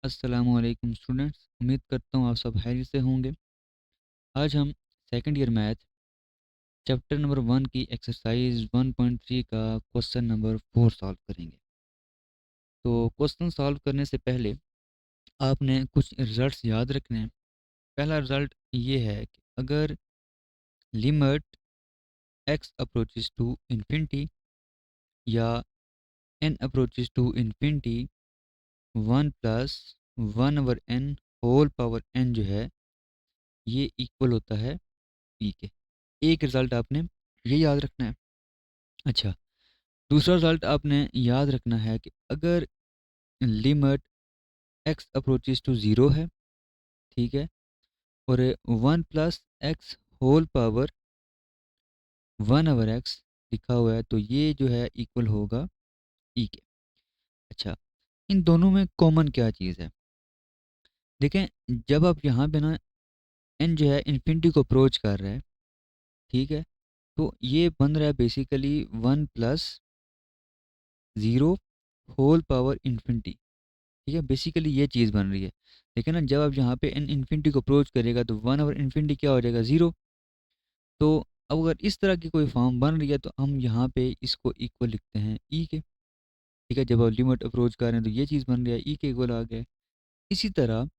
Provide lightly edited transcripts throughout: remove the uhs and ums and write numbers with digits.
अस्सलामुअलैकुम स्टूडेंट्स, उम्मीद करता हूँ आप सब खैरियत से होंगे। आज हम second year math chapter number 1 की एक्सरसाइज 1.3 का क्वेश्चन नंबर 4 सॉल्व करेंगे। तो क्वेश्चन सॉल्व करने से पहले आपने कुछ रिजल्ट्स याद रखने हैं। पहला रिजल्ट ये है कि अगर limit x approaches to infinity या n approaches to infinity 1 plus 1/n whole power n जो है ये इक्वल होता है p के। एक रिजल्ट आपने ये याद रखना है। अच्छा, दूसरा रिजल्ट आपने याद रखना है कि अगर limit x approaches to zero है, ठीक है, और 1 plus x whole power 1/x लिखा हुआ है, तो ये जो है इक्वल होगा e के। अच्छा, इन दोनों में कॉमन क्या चीज़ है? देखें, जब आप यहाँ पे ना n जो है इन्फिनिटी को अप्रोच कर रहा है, ठीक है, तो ये बन रहा है basically 1 plus zero whole power infinity. ठीक है, बेसिकली ये चीज़ बन रही है। देखिए ना, जब आप यहाँ पे एन इन्फिनिटी को अप्रोच करेगा तो 1/इन्फिनिटी क्या हो जाएगा? ज़ीरो। तो अब अगर इस तरह की कोई फॉर्म बन रही है तो हम यहाँ पे इसको इक्वल लिखते हैं ई के। ठीक है, जब आप लिमिट अप्रोच कर रहे हैं तो ये चीज़ बन रही है, ई के इक्वल आ गया। इसी तरह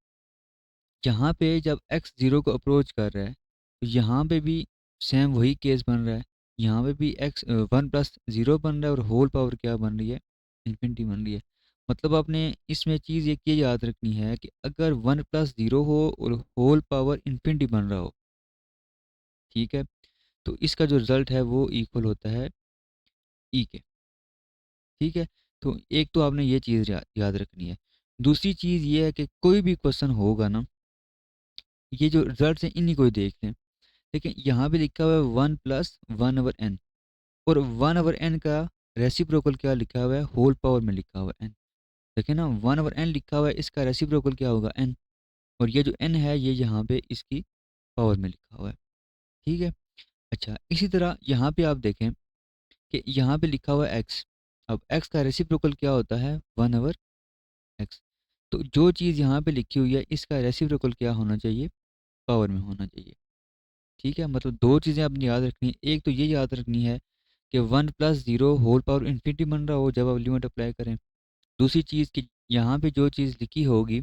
यहाँ पे जब एक्स ज़ीरो को अप्रोच कर रहा है तो यहाँ पे भी सेम वही केस बन रहा है। यहाँ पे भी एक्स 1 प्लस ज़ीरो बन रहा है और होल पावर क्या बन रही है? इन्फिनिटी बन रही है। मतलब आपने इसमें चीज़ एक ये याद रखनी है कि अगर 1 प्लस ज़ीरो हो और होल पावर इन्फिनिटी बन रहा हो, ठीक है, तो इसका जो रिज़ल्ट है वो इक्वल होता है ई के। ठीक है, तो एक तो आपने ये चीज़ याद रखनी है। दूसरी चीज़ ये है कि कोई भी क्वेश्चन होगा ना, ये जो रिज़ल्ट हैं इन्हीं को ही देख लें। देखिए, यहाँ पे लिखा हुआ है 1 प्लस 1/n, और 1/n का रेसिप्रोकल क्या लिखा हुआ है? होल पावर में लिखा हुआ है n। देखिए ना, 1/n लिखा हुआ है, इसका रेसिप्रोकल क्या होगा? n। और ये जो n है ये यहाँ पे इसकी पावर में लिखा हुआ है। ठीक है। अच्छा, इसी तरह यहाँ पे आप देखें कि यहाँ पे लिखा हुआ है x। अब x का रेसिप्रोकल क्या होता है? 1/x। तो जो चीज़ यहाँ पे लिखी हुई है इसका रेसिप्रोकल क्या होना चाहिए? पावर में होना चाहिए। ठीक है, मतलब दो चीज़ें आपने याद रखनी है। एक तो ये याद रखनी है कि 1 plus zero whole power infinity बन रहा हो जब आप लिमिट अप्लाई करें। दूसरी चीज़ कि यहाँ पे जो चीज़ लिखी होगी,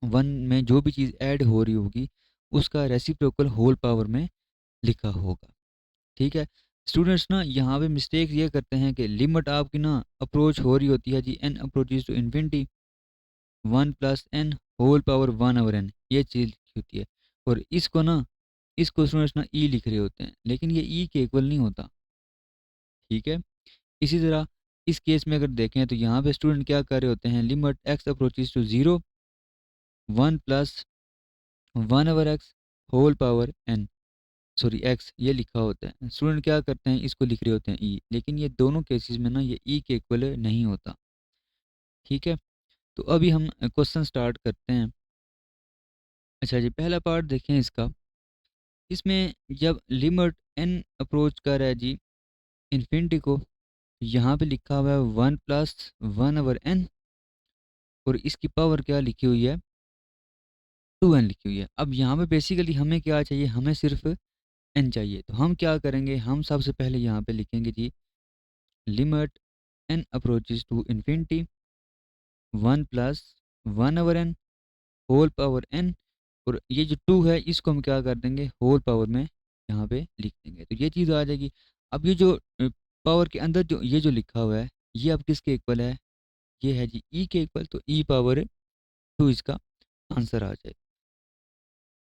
1 में जो भी चीज़ ऐड हो रही होगी, उसका रेसिप्रोकल होल पावर में लिखा होगा। ठीक है? स्टूडेंट्स ना यहाँ पे मिस्टेक ये करते हैं कि लिमिट आपकी ना अप्रोच हो रही होती है जी, n approaches to infinity 1 plus n whole power 1/n, ये चीज़ लिखी होती है। और इसको स्टूडेंट्स ना ई लिख रहे होते हैं, लेकिन ये ई के इक्वल नहीं होता। ठीक है? इसी तरह इस केस में अगर देखें तो यहाँ पे स्टूडेंट क्या कर रहे होते हैं? Limit x approaches to zero 1 plus 1/x whole power n, sorry x ये लिखा होता है। स्टूडेंट क्या करते हैं? इसको लिख रहे होते हैं ई, लेकिन ये दोनों केसेस में ना ये ई के इक्वल नहीं होता। ठीक है? तो अभी हम क्वेश्चन स्टार्ट करते हैं। अच्छा जी, पहला पार्ट देखें इसका। इसमें जब लिमिट n अप्रोच कर रहा है जी इन्फिनिटी को, यहाँ पे लिखा हुआ है 1 प्लस 1/n, और इसकी पावर क्या लिखी हुई है? 2n लिखी हुई है। अब यहाँ पे बेसिकली हमें क्या चाहिए? हमें सिर्फ n चाहिए। तो हम क्या करेंगे? हम सबसे पहले यहाँ पे लिखेंगे जी limit n approaches to infinity 1 plus 1/n whole power n, और ये जो 2 है इसको हम क्या कर देंगे? होल पावर में यहाँ पे लिख देंगे, तो ये चीज़ आ जाएगी। अब ये जो पावर के अंदर जो ये जो लिखा हुआ है, ये अब किसके इक्वल है? ये है जी ई के इक्वल, तो ई पावर 2 इसका आंसर आ जाएगा।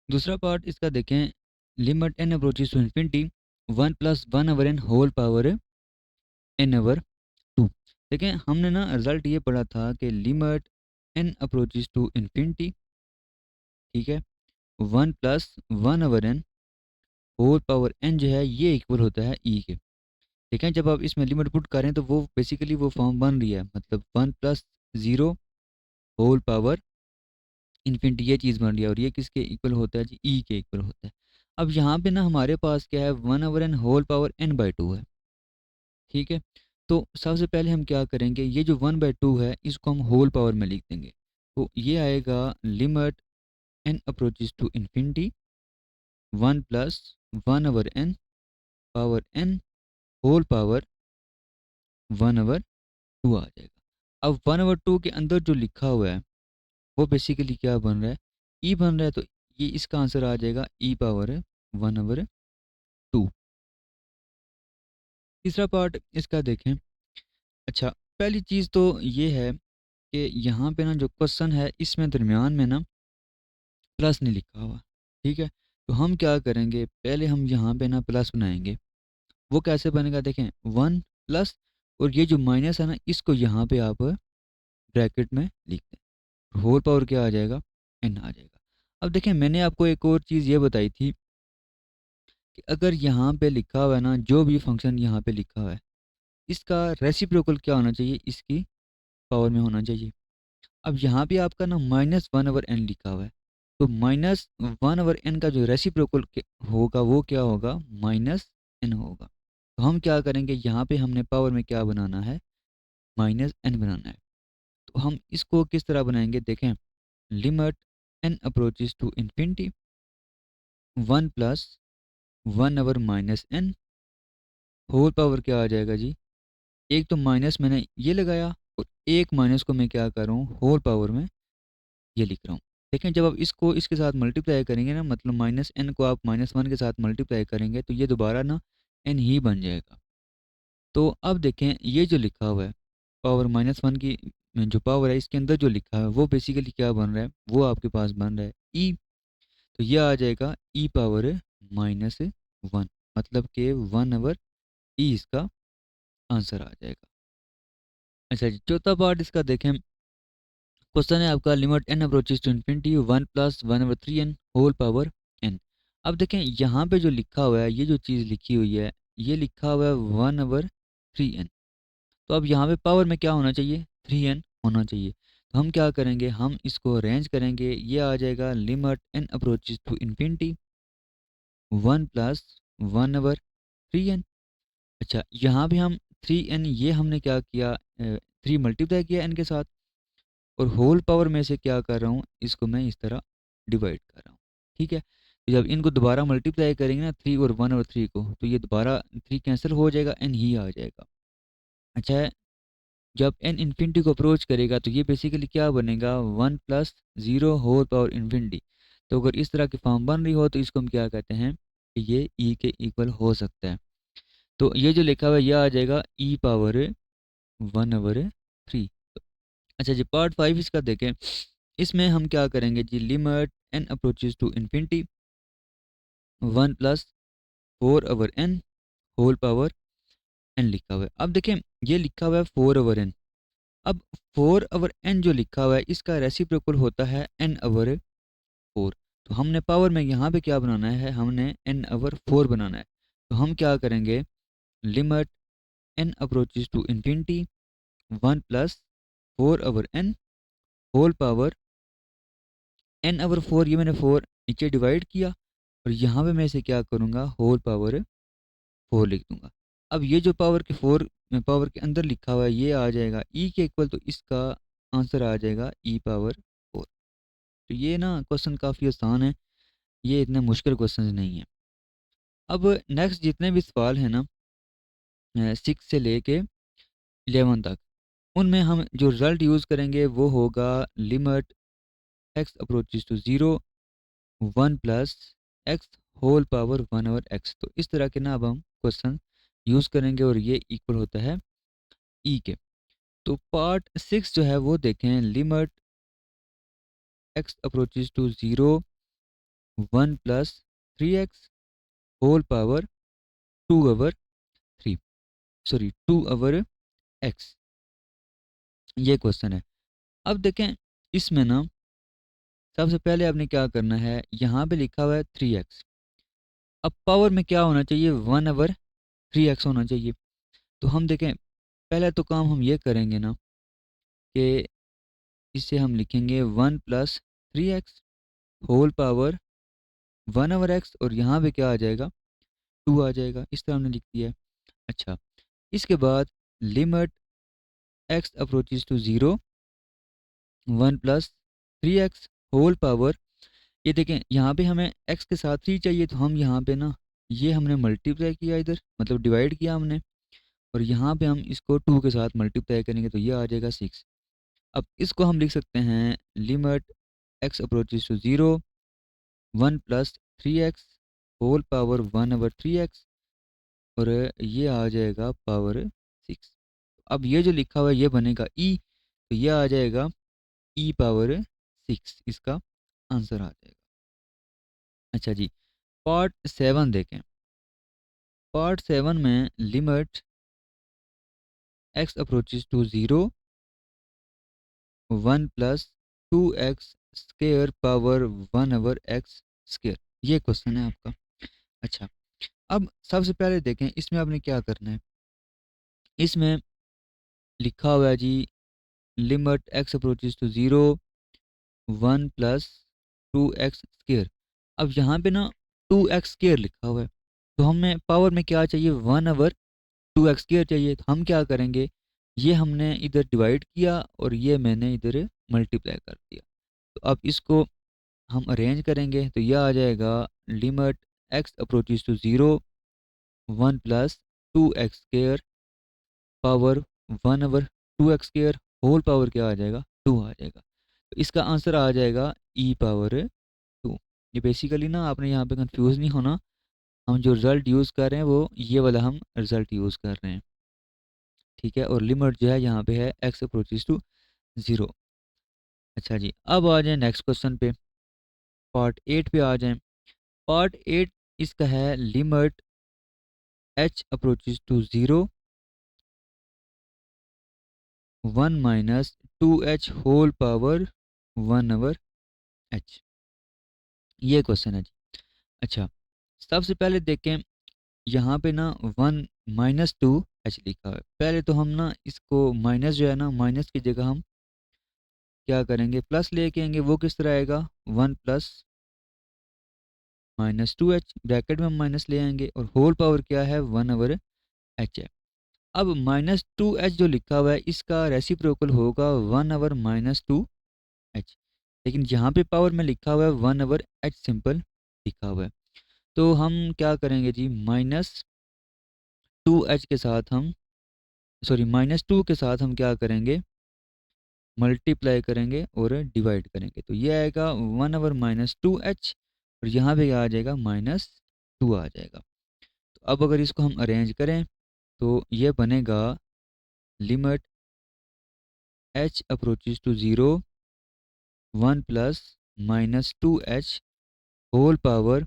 दूसरा पार्ट इसका देखें, limit n approaches to infinity 1 plus 1/n whole power n/2। देखें, हमने ना रिजल्ट ये पढ़ा था कि limit n approaches to infinity, ठीक है, 1 plus 1/n whole power n जो है ये इक्वल होता है ई के। देखें, जब आप इसमें लिमिट पुट करें तो वो बेसिकली वो फॉर्म बन रही है, मतलब 1 plus zero whole power infinity ये चीज़ बन रही है, और ये किसके इक्वल होता है जी? ई के इक्वल होता है। अब यहाँ पे ना हमारे पास क्या है? 1/n होल पावर n/2 है। ठीक है, तो सबसे पहले हम क्या करेंगे? ये जो 1/2 है इसको हम होल पावर में लिख देंगे। तो ये आएगा limit n approaches to infinity 1 plus 1/n power n whole power 1/2 आ जाएगा। अब 1/2 के अंदर जो लिखा हुआ है वो बेसिकली क्या बन रहा है, ई बन रहा है, तो ये इसका आंसर आ जाएगा ई पावर 1/2। तीसरा पार्ट इसका देखें। अच्छा, पहली चीज़ तो ये है कि यहाँ पे ना जो क्वेश्चन है इसमें दरमियान में ना प्लस नहीं लिखा हुआ, ठीक है। तो हम क्या करेंगे, पहले हम यहाँ पे ना प्लस बनाएंगे। वो कैसे बनेगा देखें, 1 प्लस और ये जो माइनस है ना इसको यहाँ पे आप ब्रैकेट में लिख दें, होल पावर क्या आ जाएगा, n आ जाएगा। अब देखें मैंने आपको एक और चीज़ ये बताई थी कि अगर यहाँ पे लिखा हुआ है ना, जो भी फंक्शन यहाँ पे लिखा हुआ है इसका रेसिप्रोकल क्या होना चाहिए, इसकी पावर में होना चाहिए। अब यहाँ पे आपका ना -1/n लिखा हुआ है, तो -1/n का जो रेसिप्रोकल होगा वो क्या होगा, -n होगा। तो हम क्या करेंगे, यहाँ पे हमने पावर में क्या बनाना है, -n बनाना है। तो हम इसको किस तरह बनाएंगे देखें, limit n approaches to infinity 1 plus 1/-n whole power क्या आ जाएगा जी, एक तो माइनस मैंने ये लगाया और एक माइनस को मैं क्या कर रहा हूँ, होल पावर में ये लिख रहा हूँ। देखें जब आप इसको इसके साथ मल्टीप्लाई करेंगे ना, मतलब -n को आप -1 के साथ मल्टीप्लाई करेंगे तो ये दोबारा ना n ही बन जाएगा। तो अब देखें ये जो लिखा हुआ है पावर -1 की जो पावर है इसके अंदर जो लिखा है वो बेसिकली क्या बन रहा है, वो आपके पास बन रहा है ई। तो ये आ जाएगा ई पावर -1, मतलब कि 1/e इसका आंसर आ जाएगा। अच्छा जी, चौथा पार्ट इसका देखें। क्वेश्चन है आपका limit n approaches to infinity 1 plus 1/3n whole power n। अब देखें यहाँ पे जो लिखा हुआ है, ये जो चीज़ लिखी हुई है, ये लिखा हुआ है 1/3n। तो अब यहाँ पे पावर में क्या होना चाहिए, 3n होना चाहिए। तो हम क्या करेंगे, हम इसको अरेंज करेंगे, ये आ जाएगा limit n approaches to infinity 1 plus 1/3n। अच्छा, यहाँ पे हम 3n ये हमने क्या किया, 3 मल्टीप्लाई किया n के साथ और होल पावर में से क्या कर रहा हूँ, इसको मैं इस तरह डिवाइड कर रहा हूँ, ठीक है। तो जब इनको दोबारा मल्टीप्लाई करेंगे ना 3 और 1 और 3 को, तो ये दोबारा 3 कैंसिल हो जाएगा, n ही आ जाएगा। अच्छा, जब n इन्फिनिटी को अप्रोच करेगा तो ये बेसिकली क्या बनेगा, 1 प्लस 0 होल पावर इन्फिनिटी। तो अगर इस तरह की फॉर्म बन रही हो तो इसको हम क्या कहते हैं कि ये e के इक्वल हो सकता है। तो ये जो लिखा हुआ है ये आ जाएगा e पावर 1/3। अच्छा जी, पार्ट 5 इसका देखें। इसमें हम क्या करेंगे जी, limit n approaches to infinity 1 plus 4/n whole power n लिखा हुआ है। अब देखें ये लिखा हुआ है 4/n। अब 4/n जो लिखा हुआ है इसका रेसिप्रोकल होता है n/4। तो हमने पावर में यहाँ पे क्या बनाना है, हमने n/4 बनाना है। तो हम क्या करेंगे, limit n approaches to infinity 1 plus 4/n whole power n/4, ये मैंने 4 नीचे डिवाइड किया और यहाँ पे मैं इसे क्या करूँगा, होल पावर 4 लिख दूंगा। अब ये जो पावर के 4 पावर के अंदर लिखा हुआ है ये आ जाएगा e के इक्वल, तो इसका आंसर आ जाएगा e पावर 4। तो ये ना क्वेश्चन काफ़ी आसान है, ये इतने मुश्किल क्वेश्चन नहीं है। अब नेक्स्ट जितने भी सवाल हैं ना 6 से लेके 11 तक, उनमें हम जो रिजल्ट यूज़ करेंगे वो होगा limit x approaches to 0 1 plus x whole power 1/x। तो इस तरह के ना अब हम क्वेश्चन यूज़ करेंगे और ये इक्वल होता है ई के। तो पार्ट 6 जो है वो देखें, limit x approaches to 0 1 plus 3x whole power 2/3, sorry 2/x, ये क्वेश्चन है। अब देखें इसमें ना सबसे पहले आपने क्या करना है, यहाँ पे लिखा हुआ है 3x। अब पावर में क्या होना चाहिए, 1/3x होना चाहिए। तो हम देखें पहले तो काम हम ये करेंगे ना कि इसे हम लिखेंगे 1 plus 3x whole power 1/x और यहाँ पे क्या आ जाएगा, 2 आ जाएगा। इस तरह हमने लिख दिया है। अच्छा, इसके बाद limit x approaches to 0 1 plus 3x whole power, ये देखें यहाँ पे हमें x के साथ 3 चाहिए, तो हम यहाँ पे ना ये हमने मल्टीप्लाई किया इधर, मतलब डिवाइड किया हमने, और यहाँ पे हम इसको 2 के साथ मल्टीप्लाई करेंगे तो ये आ जाएगा 6। अब इसको हम लिख सकते हैं limit x approaches to 0 1 plus 3x whole power 1/3x, और ये आ जाएगा पावर 6। अब ये जो लिखा हुआ है ये बनेगा e, तो ये आ जाएगा e पावर 6, इसका आंसर आ जाएगा। अच्छा जी, पार्ट 7 देखें। पार्ट 7 में limit x approaches to 0 1 plus 2x square power 1/x square, ये क्वेश्चन है आपका। अच्छा, अब सबसे पहले देखें इसमें आपने क्या करना है। इसमें लिखा हुआ है जी limit x approaches to 0 1 plus 2x square. अब यहाँ पे ना 2x स्क्वायर लिखा हुआ है, तो हमें पावर में क्या चाहिए, 1/2x स्क्वायर चाहिए। तो हम क्या करेंगे, ये हमने इधर डिवाइड किया और ये मैंने इधर मल्टीप्लाई कर दिया। तो अब इसको हम अरेंज करेंगे तो यह आ जाएगा limit x approaches to 0 1 plus 2x square power 1/2x square whole power क्या आ जाएगा, 2 आ जाएगा। तो इसका आंसर आ जाएगा e पावर 2। ये बेसिकली ना आपने यहाँ पे कंफ्यूज नहीं होना, हम जो रिजल्ट यूज़ कर रहे हैं वो ये वाला हम रिजल्ट यूज़ कर रहे हैं, ठीक है। और लिमिट जो है यहाँ पे है x अप्रोचेस टू 0। अच्छा जी, अब आ जाए नेक्स्ट क्वेश्चन पे, पार्ट 8 पे आ जाएं। पार्ट 8 इसका है limit h approaches to 0 1 minus 2h whole power 1/h, ये क्वेश्चन है जी। अच्छा, सबसे पहले देखें यहाँ पे ना 1 माइनस 2h लिखा है। पहले तो हम ना इसको माइनस जो है ना, माइनस की जगह हम क्या करेंगे, प्लस लेके आएंगे। वो किस तरह आएगा, 1 प्लस माइनस 2h, ब्रैकेट में हम माइनस ले आएंगे, और होल पावर क्या है, 1/h है। अब माइनस 2h जो लिखा हुआ है इसका रेसिप्रोकल होगा 1/-2h, लेकिन यहाँ पे पावर में लिखा हुआ है 1/h सिंपल लिखा हुआ है। तो हम क्या करेंगे जी, माइनस 2h के साथ हम, सॉरी माइनस 2 के साथ हम क्या करेंगे, मल्टीप्लाई करेंगे और डिवाइड करेंगे। तो ये आएगा 1/-2h, और यहाँ पे क्या आ जाएगा, -2 आ जाएगा। तो अब अगर इसको हम अरेंज करें तो ये बनेगा limit h approaches to 0 1 plus -2h whole power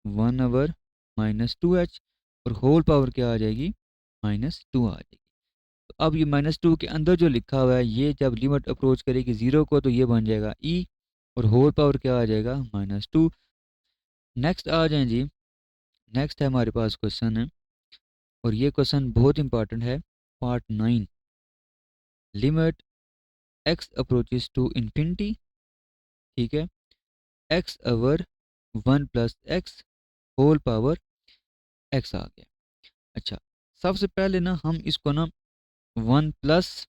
1/-2h, और होल पावर क्या आ जाएगी, -2 आ जाएगी। तो अब ये -2 के अंदर जो लिखा हुआ है ये जब लिमिट अप्रोच करेगी 0 को तो ये बन जाएगा e, और होल पावर क्या आ जाएगा, -2। नेक्स्ट आ जाए जी, नेक्स्ट है हमारे पास क्वेश्चन है, और ये क्वेश्चन बहुत इंपॉर्टेंट है, part 9। Limit x approaches to infinity, ठीक है, x over 1 plus x whole power x आ गया। अच्छा, सबसे पहले ना हम इसको ना 1 प्लस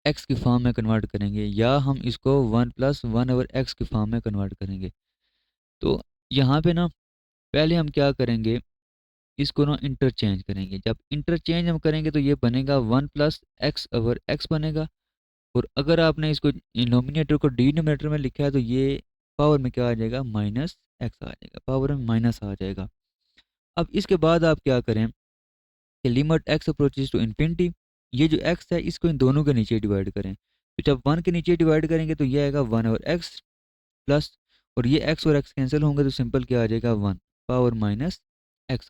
x की फॉर्म में कन्वर्ट करेंगे, या हम इसको 1 प्लस 1/x की फॉर्म में कन्वर्ट करेंगे। तो यहाँ पे ना पहले हम क्या करेंगे, इसको ना इंटरचेंज करेंगे। जब इंटरचेंज हम करेंगे तो ये बनेगा 1 प्लस x/x बनेगा, और अगर आपने इसको डिनोमिनेटर को डिनोमिनेटर में लिखा है तो ये पावर में क्या आ जाएगा, -x आ जाएगा, पावर में माइनस आ जाएगा। अब इसके बाद आप क्या करें कि limit x approaches to infinity, ये जो x है इसको इन दोनों के नीचे डिवाइड करें। तो जब 1 के नीचे डिवाइड करेंगे तो ये आएगा 1/x प्लस, और ये x और x कैंसिल होंगे तो सिंपल क्या आ जाएगा, 1 पावर -x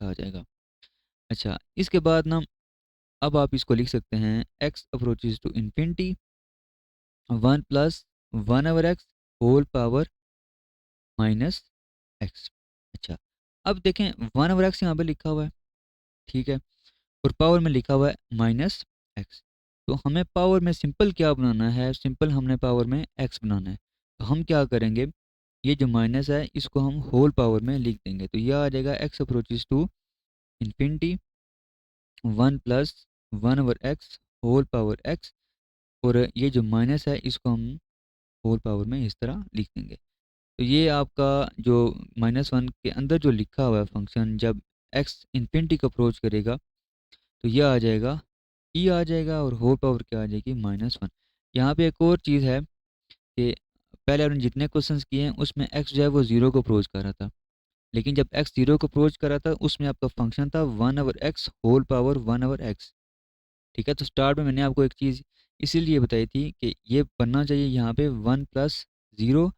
आ जाएगा। अच्छा, इसके बाद ना अब आप इसको लिख सकते हैं x approaches to infinity 1 plus 1/x whole power -x। अच्छा, अब देखें 1/x यहाँ पे लिखा हुआ है, ठीक है, और पावर में लिखा हुआ है -x। तो हमें पावर में सिंपल क्या बनाना है, सिंपल हमने पावर में x बनाना है। तो हम क्या करेंगे, ये जो माइनस है इसको हम होल पावर में लिख देंगे। तो यह आ जाएगा x approaches to infinity 1 plus 1/x whole power x, और ये जो माइनस है इसको हम होल पावर में इस तरह लिख देंगे। तो ये आपका जो -1 के अंदर जो लिखा हुआ है फंक्शन, जब x इन्फिनिटी को अप्रोच करेगा तो यह आ जाएगा ई आ जाएगा, और होल पावर क्या आ जाएगी -1। यहाँ पे एक और चीज़ है कि पहले हमने जितने क्वेश्चंस किए हैं उसमें x जो है वो 0 को अप्रोच कर रहा था, लेकिन जब x 0 को अप्रोच कर रहा था उसमें आपका फंक्शन था 1/x होल पावर 1/x। ठीक है, तो स्टार्ट में मैंने आपको एक चीज़ इसीलिए बताई थी कि ये बनना चाहिए यहाँ पे 1+0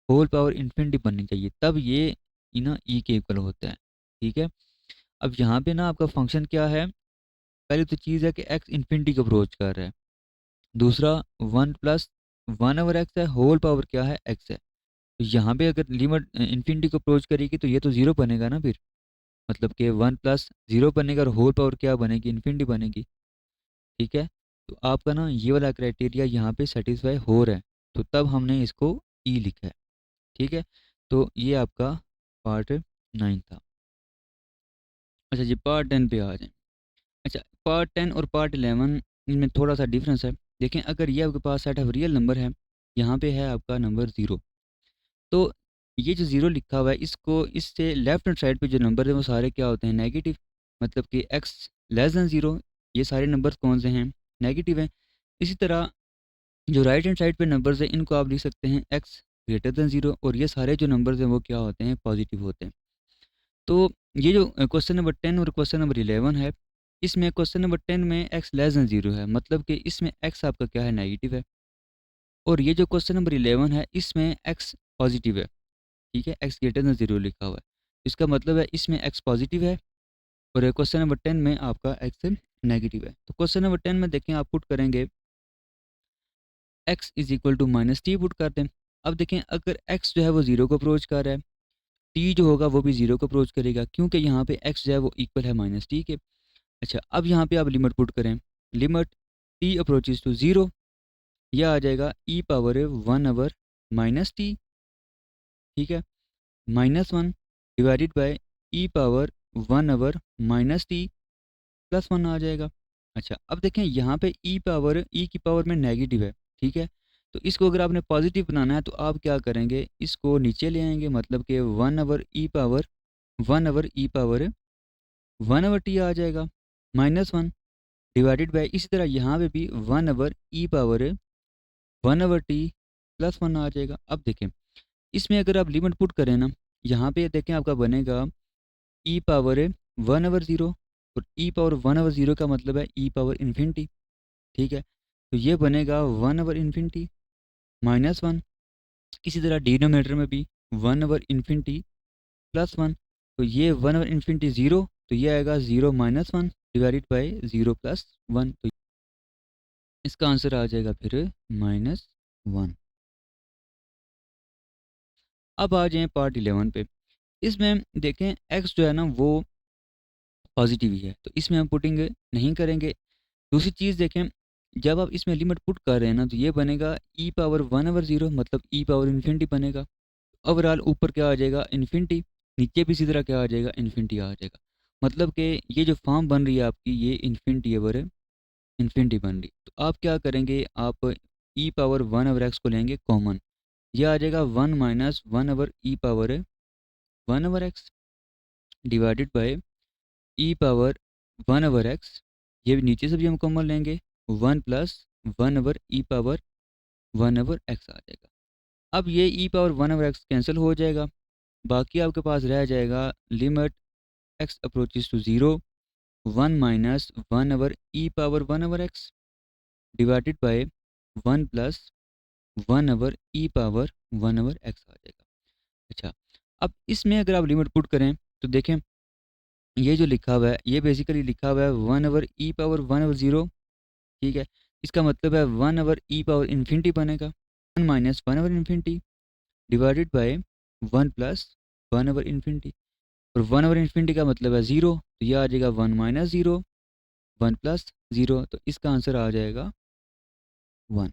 होल पावर इन्फिनिटी बननी चाहिए, तब ये ना ई के इक्वल होता है। ठीक है, अब यहाँ पे ना आपका फंक्शन क्या है, पहली तो चीज़ है कि x इन्फिनिटी को अप्रोच कर रहा है, दूसरा 1+1/x है, होल पावर क्या है x है। तो यहाँ पे अगर लिमिट इन्फिनिटी को अप्रोच करेगी तो ये तो 0 बनेगा ना फिर, मतलब कि 1+0 बनेगा और होल पावर क्या बनेगी, इन्फिनिटी बनेगी। ठीक है, तो आपका ना ये वाला क्राइटेरिया यहाँ पे सेटिस्फाई हो रहा है, तो तब हमने इसको ई लिखा है। ठीक है, तो ये आपका पार्ट 9 था। अच्छा जी, पार्ट 10 पे आ जाएं। अच्छा, पार्ट 10 और पार्ट 11 इनमें थोड़ा सा डिफरेंस है। देखें, अगर ये आपके पास सेट ऑफ रियल नंबर है, यहाँ पे है आपका नंबर 0, तो ये जो 0 लिखा हुआ है इसको, इससे लेफ्ट हैंड साइड पे जो नंबर है वो सारे क्या होते हैं, नेगेटिव। मतलब कि x लेस दैन 0, ये सारे नंबर्स कौन से हैं, नेगेटिव हैं। इसी तरह जो राइट हैंड साइड पे नंबर्स हैं इनको आप लिख सकते हैं x ग्रेटर दैन 0, और ये सारे जो नंबर्स हैं वो क्या होते हैं, पॉजिटिव होते हैं। तो ये जो क्वेश्चन नंबर 10 और क्वेश्चन नंबर 11 है, इसमें क्वेश्चन नंबर 10 में x लेस दैन 0 है, मतलब कि इसमें x आपका क्या है, नेगेटिव है। और ये जो क्वेश्चन नंबर 11 है इसमें x पॉजिटिव है। ठीक है, x ग्रेटर दैन 0 लिखा हुआ है, इसका मतलब है इसमें x पॉजिटिव है, और क्वेश्चन नंबर 10 में आपका x नेगेटिव है। तो क्वेश्चन नंबर 10 में देखें, आप पुट करेंगे x is equal to -t put कर दें। अब देखें, अगर x जो है वो 0 को अप्रोच कर रहा है, t जो होगा वो भी 0 को अप्रोच करेगा, क्योंकि यहाँ पे x जो है वो इक्वल है -t के। अच्छा, अब यहाँ पे आप लिमिट पुट करें, लिमिट t अप्रोचेज टू 0, यह आ जाएगा e पावर 1/-t। ठीक है, -1 divided by E power 1/-t plus 1 आ जाएगा। अच्छा, अब देखें यहाँ पे ई की पावर में नेगेटिव है। ठीक है, तो इसको अगर आपने पॉजिटिव बनाना है तो आप क्या करेंगे, इसको नीचे ले आएंगे, मतलब कि 1/1/t आ जाएगा, -1 डिवाइडेड बाय, इसी तरह यहाँ पे भी 1/1/t प्लस 1 आ जाएगा। अब देखें, इसमें अगर आप लिमिट पुट करें ना, यहाँ पे देखें आपका बनेगा ई पावर 1/0, और ई पावर 1/0 का मतलब है ई पावर इन्फिनिटी। ठीक है, तो ये बनेगा 1/∞ -1, इसी तरह डिनोमिनेटर में भी 1/∞ प्लस 1, तो ये 1/∞ 0, तो ये आएगा 0 -1 डिवाइडेड बाई 0 प्लस 1, तो इसका आंसर आ जाएगा फिर -1। अब आ जाएं पार्ट 11 पे। इसमें देखें x जो है ना वो पॉजिटिव ही है, तो इसमें हम पुटिंग नहीं करेंगे। दूसरी चीज़ देखें, जब आप इसमें लिमिट पुट कर रहे हैं ना, तो ये बनेगा ई पावर 1/0, मतलब ई पावर इन्फिनिटी बनेगा। ओवरऑल ऊपर क्या आ जाएगा, इन्फिनिटी, नीचे भी इसी तरह क्या आ जाएगा, इन्फिनिटी आ जाएगा। मतलब कि ये जो फॉर्म बन रही है आपकी, ये इन्फिनिटी ओवर इन्फिनिटी बन रही। तो आप क्या करेंगे, आप ई पावर 1/x को लेंगे कॉमन, यह आ जाएगा 1 - 1/e power 1/x divided bye ई पावर 1/x, ये भी नीचे से भी हम कॉमन लेंगे, 1+1/e पावर 1/x आ जाएगा। अब ये ई पावर 1/x कैंसिल हो जाएगा, बाकी आपके पास रह जाएगा limit x approaches to 0, 1-1/e power 1/x divided by 1+1/e power 1/x आ जाएगा। अच्छा, अब इसमें अगर आप लिमिट पुट करें तो देखें, ये जो लिखा हुआ है ये बेसिकली लिखा हुआ है 1/e पावर 1/0। ठीक है, इसका मतलब है 1/e पावर इन्फिनिटी बनेगा, 1-1/इन्फिनिटी डिवाइडेड बाय 1+1/इन्फिनिटी, और 1/इन्फिनिटी का मतलब है 0, तो यह आ जाएगा 1 - 0, 1+0, तो इसका आंसर आ जाएगा 1।